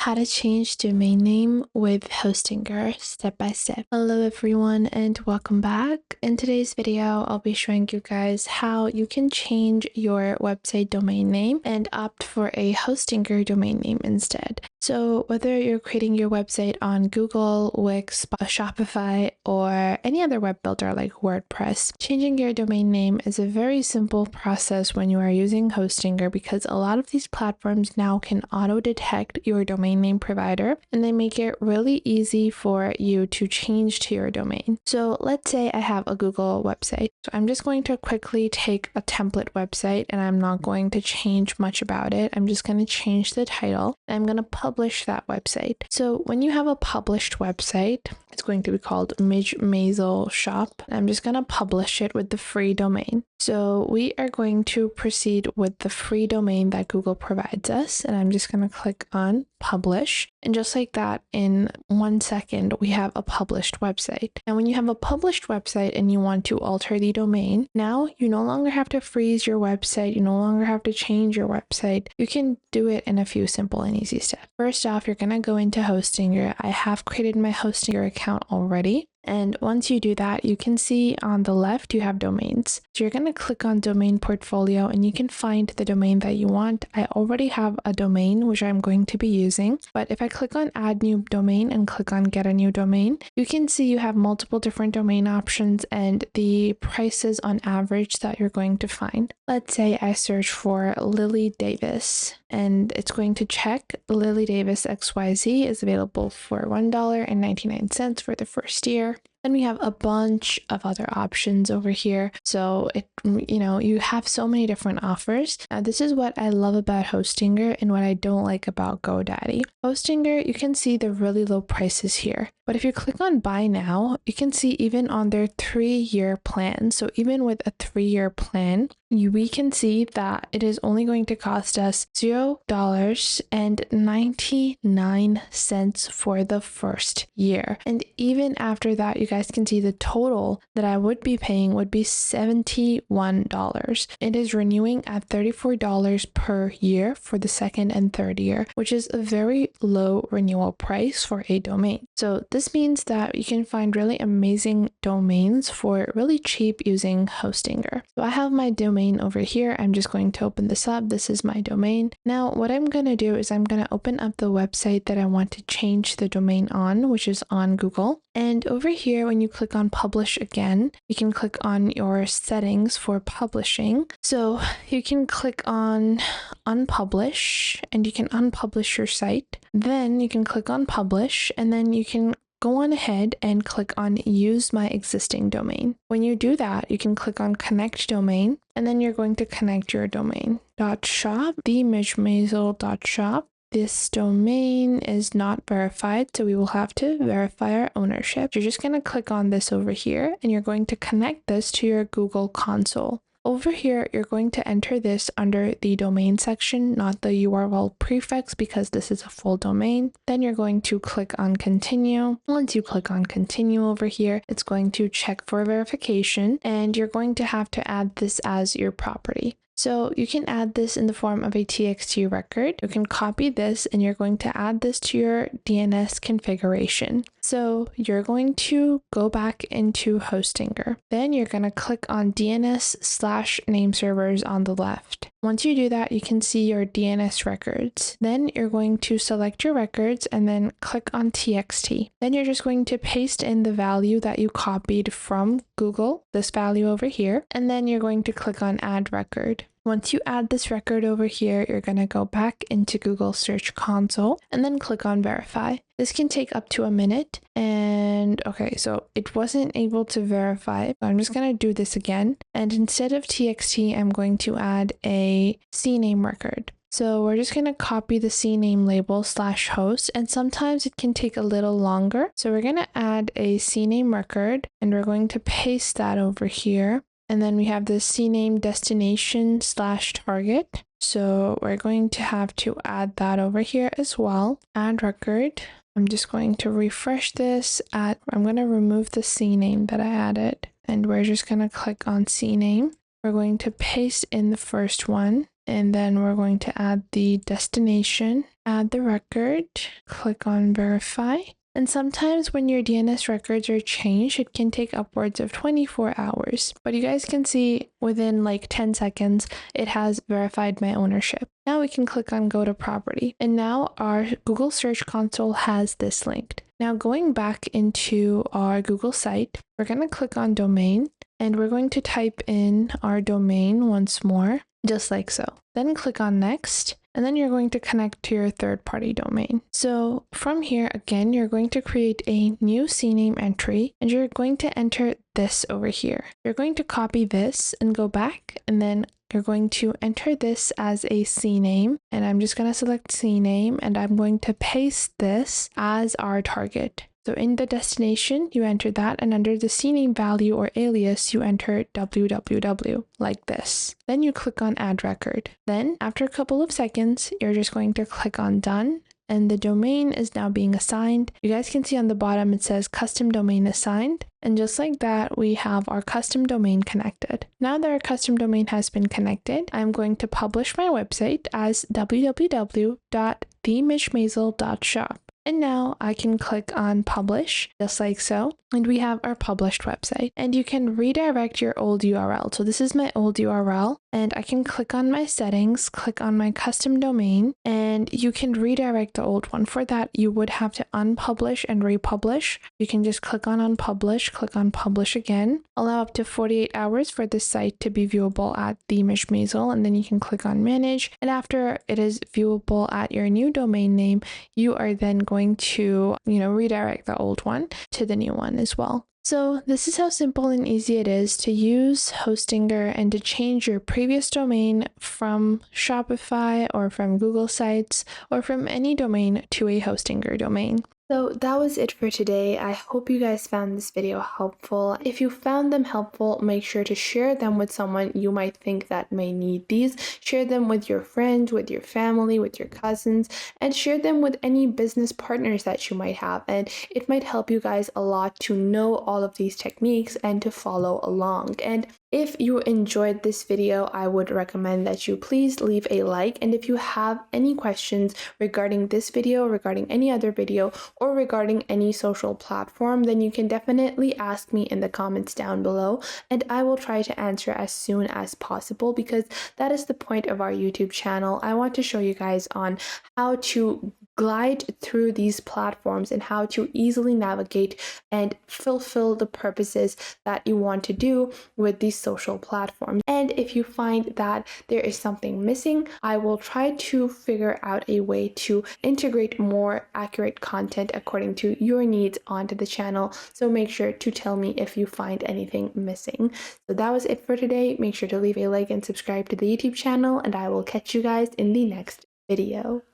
how to change domain name with Hostinger step by step. Hello everyone and welcome back. In today's video, I'll be showing you guys how you can change your website domain name and opt for a Hostinger domain name instead. So whether you're creating your website on Google, Wix, Shopify, or any other web builder like WordPress, changing your domain name is a very simple process when you are using Hostinger because a lot of these platforms now can auto-detect your domain name provider and they make it really easy for you to change to your domain. So let's say I have a Google website. So I'm just going to quickly take a template website and I'm not going to change much about it. I'm just going to change the title and I'm going to publish that website. So when you have a published website, it's going to be called Maisel Shop. I'm just going to publish it with the free domain. So we are going to proceed with the free domain that Google provides us. And I'm just going to click on publish. And just like that, in 1 second, we have a published website. And when you have a published website and you want to alter the domain, now you no longer have to freeze your website. You no longer have to change your website. You can do it in a few simple and easy steps. First off, you're going to go into Hostinger. I have created my Hostinger account already. And once you do that, you can see on the left, you have domains. So you're going to click on domain portfolio and you can find the domain that you want. I already have a domain, which I'm going to be using. But if I click on add new domain and click on get a new domain, you can see you have multiple different domain options and the prices on average that you're going to find. Let's say I search for Lily Davis and it's going to check Lily Davis XYZ is available for $1.99 for the first year. Then we have a bunch of other options over here. So you have so many different offers. Now, this is what I love about Hostinger and what I don't like about GoDaddy. Hostinger, you can see the really low prices here. But if you click on buy now, you can see even on their 3-year plan. So even with a 3-year plan, we can see that it is only going to cost us $0.99 for the first year. And even after that, you guys can see the total that I would be paying would be $71. It is renewing at $34 per year for the second and third year, which is a very low renewal price for a domain. So this means that you can find really amazing domains for really cheap using Hostinger. So I have my domain over here. I'm just going to open this up. This is my domain. Now, what I'm going to do is I'm going to open up the website that I want to change the domain on, which is on Google. And over here, when you click on publish again, you can click on your settings for publishing. So you can click on unpublish and you can unpublish your site. Then you can click on publish and then you can go on ahead and click on use my existing domain. When you do that, you can click on connect domain and then you're going to connect your domain. .shop, themishmaisel.shop. This domain is not verified, so we will have to verify our ownership. You're just going to click on this over here and you're going to connect this to your Google console. Over here, you're going to enter this under the domain section, not the URL prefix, because this is a full domain. Then you're going to click on continue. Once you click on continue over here, it's going to check for verification and you're going to have to add this as your property. So you can add this in the form of a TXT record. You can copy this and you're going to add this to your DNS configuration. So you're going to go back into Hostinger. Then you're going to click on DNS/name servers on the left. Once you do that, you can see your DNS records. Then you're going to select your records and then click on TXT. Then you're just going to paste in the value that you copied from Google, this value over here, and then you're going to click on add record. Once you add this record over here, you're going to go back into Google Search Console and then click on verify. This can take up to a minute. And okay, so it wasn't able to verify. So I'm just going to do this again. And instead of TXT, I'm going to add a CNAME record. So we're just going to copy the CNAME label /host, and sometimes it can take a little longer. So we're going to add a CNAME record and we're going to paste that over here. And then we have the CNAME destination /target. So we're going to have to add that over here as well. Add record. I'm just going to refresh this. I'm going to remove the CNAME that I added. And we're just going to click on CNAME. We're going to paste in the first one. and then we're going to add the destination, add the record, click on verify. And sometimes when your DNS records are changed, it can take upwards of 24 hours. But you guys can see within like 10 seconds, it has verified my ownership. Now we can click on go to property. And now our Google Search Console has this linked. Now going back into our Google site, we're going to click on domain and we're going to type in our domain once more, just like so. Then click on next. And then you're going to connect to your third-party domain. So from here, again, you're going to create a new CNAME entry, and you're going to enter this over here. You're going to copy this and go back, and then you're going to enter this as a CNAME, and I'm just going to select CNAME, and I'm going to paste this as our target. So in the destination, you enter that, and under the CNAME value or alias, you enter www, like this. Then you click on add record. Then after a couple of seconds, you're just going to click on done, and the domain is now being assigned. You guys can see on the bottom, it says custom domain assigned. And just like that, we have our custom domain connected. Now that our custom domain has been connected, I'm going to publish my website as www.themishmaisel.shop. And now I can click on publish, just like so. And we have our published website. And you can redirect your old URL. So this is my old URL. And I can click on my settings, click on my custom domain, and you can redirect the old one. For that, you would have to unpublish and republish. You can just click on unpublish, click on publish again. Allow up to 48 hours for this site to be viewable at the Mishmaisel, and then you can click on manage. And after it is viewable at your new domain name, you are then going to, redirect the old one to the new one as well. So this is how simple and easy it is to use Hostinger and to change your previous domain from Shopify or from Google Sites or from any domain to a Hostinger domain. So that was it for today. I hope you guys found this video helpful. If you found them helpful, make sure to share them with someone you might think that may need these. Share them with your friends, with your family, with your cousins, and share them with any business partners that you might have. And it might help you guys a lot to know all of these techniques and to follow along. And if you enjoyed this video, I would recommend that you please leave a like. And if you have any questions regarding this video, regarding any other video, or regarding any social platform, then you can definitely ask me in the comments down below, and I will try to answer as soon as possible, because that is the point of our YouTube channel. I want to show you guys on how to glide through these platforms and how to easily navigate and fulfill the purposes that you want to do with these social platforms. And if you find that there is something missing, I will try to figure out a way to integrate more accurate content according to your needs onto the channel. So make sure to tell me if you find anything missing. So that was it for today. Make sure to leave a like and subscribe to the YouTube channel, and I will catch you guys in the next video.